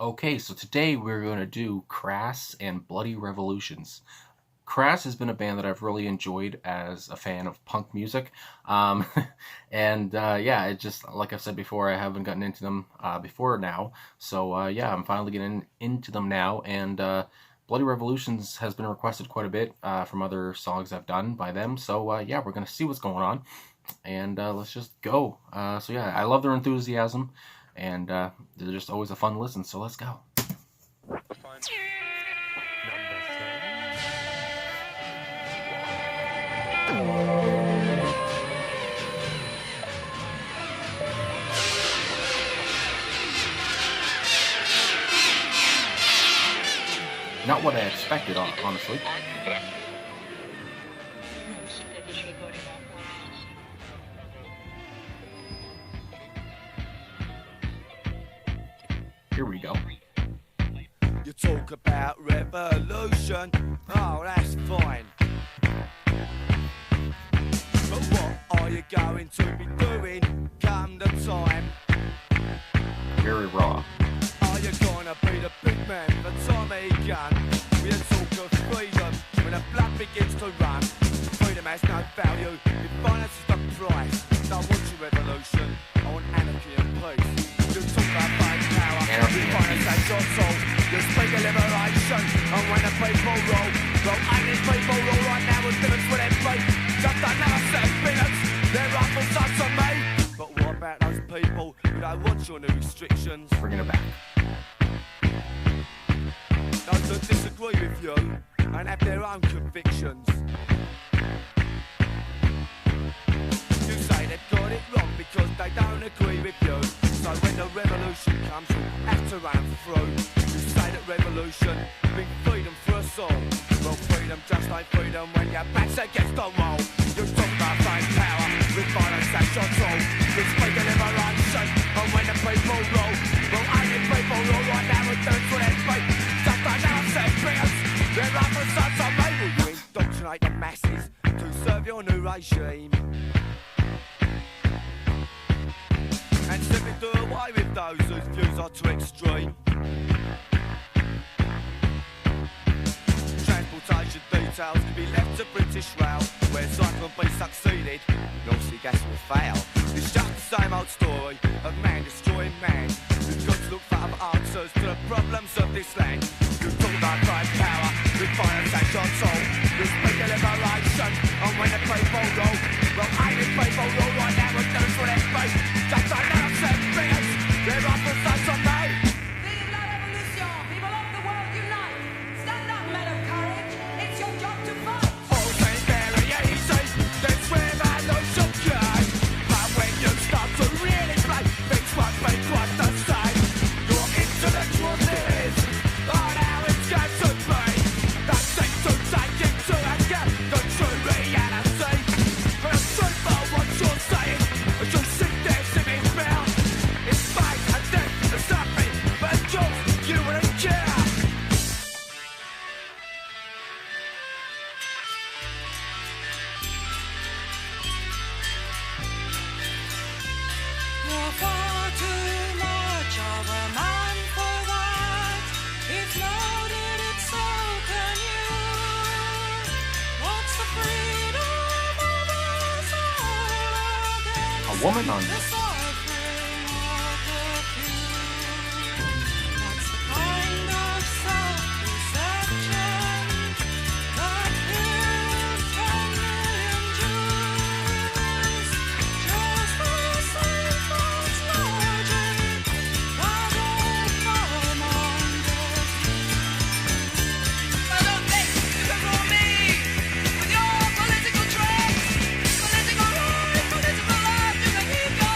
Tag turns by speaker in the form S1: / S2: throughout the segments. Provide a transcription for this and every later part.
S1: Okay, so today we're going to do Crass and Bloody Revolutions. Crass has been a band that I've really enjoyed as a fan of punk music. Um, and yeah, it just, like I've said before, I haven't gotten into them before now. So yeah, I'm finally getting into them now. And Bloody Revolutions has been requested quite a bit from other songs I've done by them. So yeah, we're going to see what's going on. And let's just go. So yeah, I love their enthusiasm. And they're just always a fun listen. So let's go. Not what I expected, honestly. Here we go.
S2: You talk about revolution, oh that's fine. But what are you going to be doing come the time?
S1: Very raw.
S2: Are you gonna be the big man, the Tommy gun? We talk of freedom when the blood begins to run. Freedom has no value, if violence is the price. I want your revolution, I want anarchy and peace. You talk about fight power,
S1: Anarchy
S2: if violence has your soul. You speak of liberation, and when the people roll, well, only people roll right now with limits with their feet. Just another set of minutes, their rifles are to me. But what about those people who don't want your new restrictions?
S1: Bringing it back.
S2: Those that disagree with you and have their own convictions. You say they've got it wrong because they don't agree with you. So when the revolution comes, you have to run through. You say that revolution means freedom for us all. Well, freedom just ain't freedom when your back's against the wall. You talk about fame power with violence as your tool. You speak of liberation and when the people roll. Well, only people roll right now with them for their feet. Just another set of figures. They're up for sons of label. You indoctrinate the masses to serve your new regime. And simply do away with those whose views are too extreme. Transportation details can be left to British Rail, where cyclone B succeeded, North Sea gas will fail. It's just the same old story of man destroying man. We've got to look for other answers to the problems of this land. You talk about crime power, with violence and your soul. You speak of liberation, and when the people roll, well, only people roll right now with those for their faith. Just another set of fingers, they're up for such a night.
S3: Vive la révolution! People of the world unite! Stand up, men of courage! It's your job to fight!
S2: All things very easy, this revolution can. But when you start to really play, things won't be quite the same. Your intellectual is on how it's going to be. That seems to take into account the true reality. But the truth of what you're saying, as you sit there sitting fair, it's fate and death to something, but of course you wouldn't care.
S3: You're far too much of a man for that. If loaded, it's so can you. What's the freedom of us all against
S1: A woman on
S3: the suffering of the few? What's the kind of self-deception that killed 10 million Jews? Just the same false logic that all powermongers use. I don't think you can fool me with your political tricks. Political right, political left, you can keep your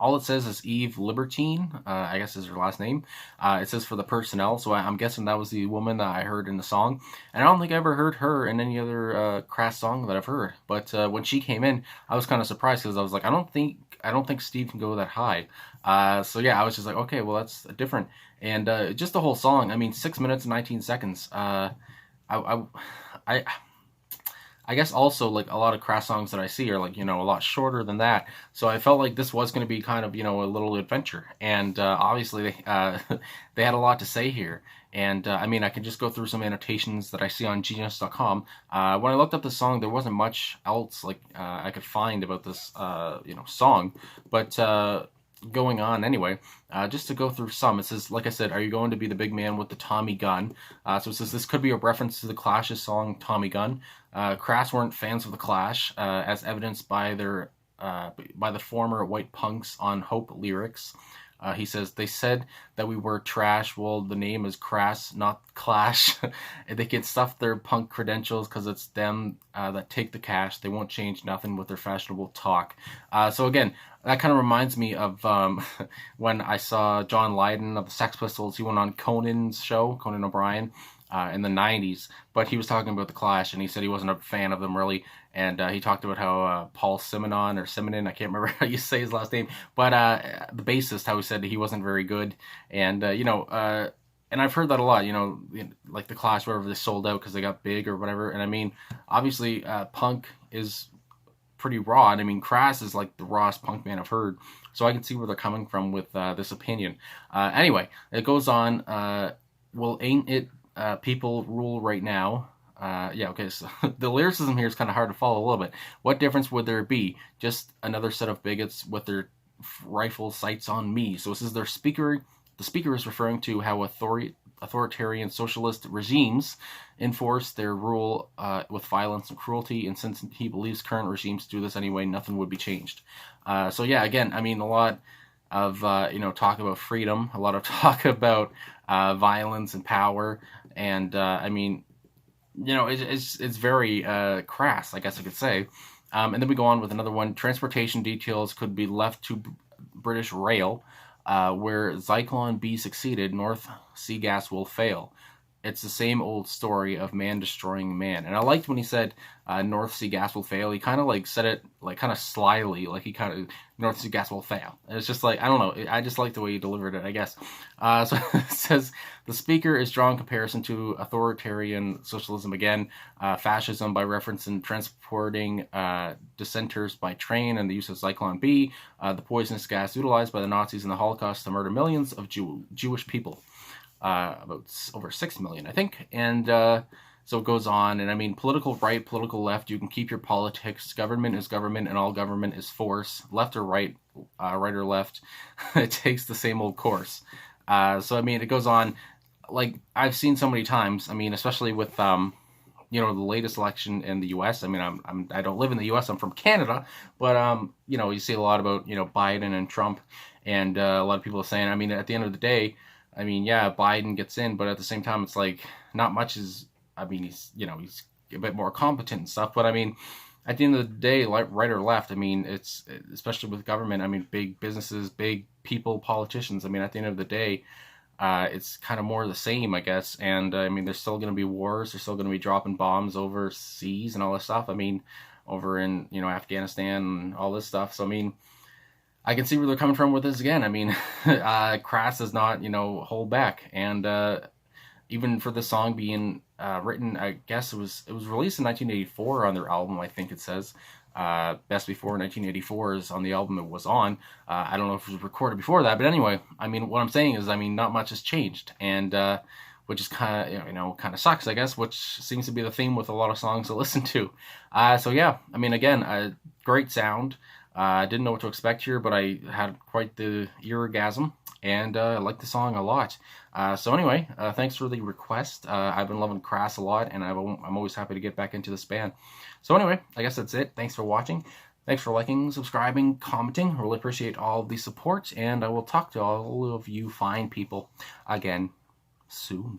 S1: all it says is Eve Libertine, I guess is her last name. It says for the personnel, so I'm guessing that was the woman that I heard in the song. And I don't think I ever heard her in any other Crass song that I've heard. But when she came in, I was kind of surprised because I was like, I don't think Steve can go that high. So yeah, I was just like, okay, well that's different. And just the whole song, I mean, 6 minutes and 19 seconds. I, I I guess also like a lot of Crass songs that I see are like, you know, a lot shorter than that. So I felt like this was going to be kind of, you know, a little adventure. And obviously they had a lot to say here. And I mean, I can just go through some annotations that I see on genius.com. When I looked up the song, there wasn't much else like I could find about this, you know, song. But going on anyway, just to go through some, it says, like I said, are you going to be the big man with the Tommy gun? So it says this could be a reference to the Clash's song Tommy Gun. Crass weren't fans of the Clash, as evidenced by their by the former white punks on Hope lyrics. He says, they said that we were trash. Well, the name is Crass, not Clash. They can stuff their punk credentials because it's them that take the cash. They won't change nothing with their fashionable talk. So again, that kind of reminds me of when I saw John Lydon of the Sex Pistols. He went on Conan's show, Conan O'Brien, in the 90s, but he was talking about the Clash, and he said he wasn't a fan of them really, and he talked about how Paul Simonon, or Simonon, I can't remember how you say his last name, but the bassist, how he said he wasn't very good, and you know, and I've heard that a lot, you know, like the Clash, wherever they sold out because they got big or whatever, and I mean, obviously, punk is pretty raw, and I mean, Crass is like the rawest punk band I've heard, so I can see where they're coming from with this opinion. Anyway, it goes on, well, ain't it people rule right now. Yeah, okay, so the lyricism here is kind of hard to follow a little bit. What difference would there be? Just another set of bigots with their rifle sights on me. So this is their speaker. The speaker is referring to how authoritarian socialist regimes enforce their rule with violence and cruelty, and since he believes current regimes do this anyway, nothing would be changed. So yeah, again, I mean, a lot of you know, talk about freedom, a lot of talk about violence and power, and I mean, you know, it's very crass, I guess I could say. And then we go on with another one. Transportation details could be left to British Rail, where Zyklon B succeeded, North Sea gas will fail. It's the same old story of man destroying man. And I liked when he said North Sea gas will fail. He kind of like said it like kind of slyly, like he kind of, North Sea gas will fail. And it's just like, I don't know, I just like the way he delivered it, I guess. So it says the speaker is drawing comparison to authoritarian socialism again, fascism by referencing transporting dissenters by train and the use of Zyklon B, the poisonous gas utilized by the Nazis in the Holocaust to murder millions of Jewish people. About over 6 million, I think, and so it goes on, and I mean, political right, political left, you can keep your politics, government is government, and all government is force, left or right, right or left, it takes the same old course. So I mean, it goes on, like, I've seen so many times, I mean, especially with, you know, the latest election in the U.S., I mean, I don't live in the U.S., I'm from Canada, but, you know, you see a lot about, you know, Biden and Trump, and a lot of people are saying, I mean, at the end of the day, I mean, yeah, Biden gets in, but at the same time, it's like not much is. I mean, he's, you know, he's a bit more competent and stuff. But I mean, at the end of the day, like right or left, I mean, it's especially with government. I mean, big businesses, big people, politicians. I mean, at the end of the day, it's kind of more the same, I guess. And I mean, there's still going to be wars. There's still going to be dropping bombs overseas and all this stuff. I mean, over in, you know, Afghanistan and all this stuff. So I mean, I can see where they're coming from with this again. I mean, Crass does not, you know, hold back, and even for the song being written, I guess it was released in 1984 on their album. I think it says Best Before 1984 is on the album it was on. I don't know if it was recorded before that, but anyway, I mean, what I'm saying is, I mean, not much has changed, and which is kind of, you know, kind of sucks, I guess, which seems to be the theme with a lot of songs I listen to. So yeah, I mean, again, great sound. I didn't know what to expect here, but I had quite the eargasm, and I like the song a lot. So anyway, thanks for the request. I've been loving Crass a lot, and I'm always happy to get back into this band. So anyway, I guess that's it. Thanks for watching. Thanks for liking, subscribing, commenting. I really appreciate all the support, and I will talk to all of you fine people again soon.